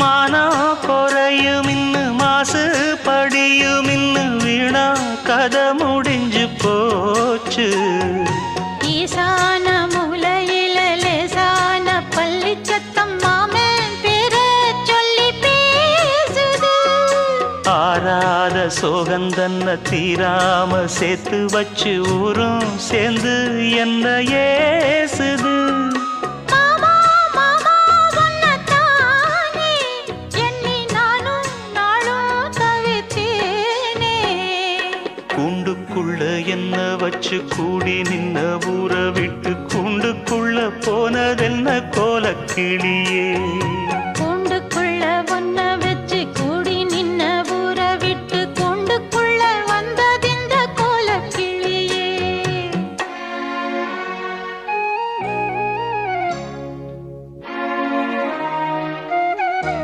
மானம் குறையும் இன்னு மாசு படியும் இன்னு வீணா கதை முடிஞ்சு போச்சு. ஈசான மூலையில லேசான பள்ளி சத்தம் மாமன் பேர சொல்லி பேசுது. ஆறாத சோகந்தன்ன தீராம சேர்த்து வச்சு ஊரும் சேர்ந்து என்ன ஏசுது. கூண்டுக்குள்ள என்ன வச்சு கூடி நின்ன ஊற விட்டு கூண்டுக்குள்ள போனதென்ன கோலக்கிளியே.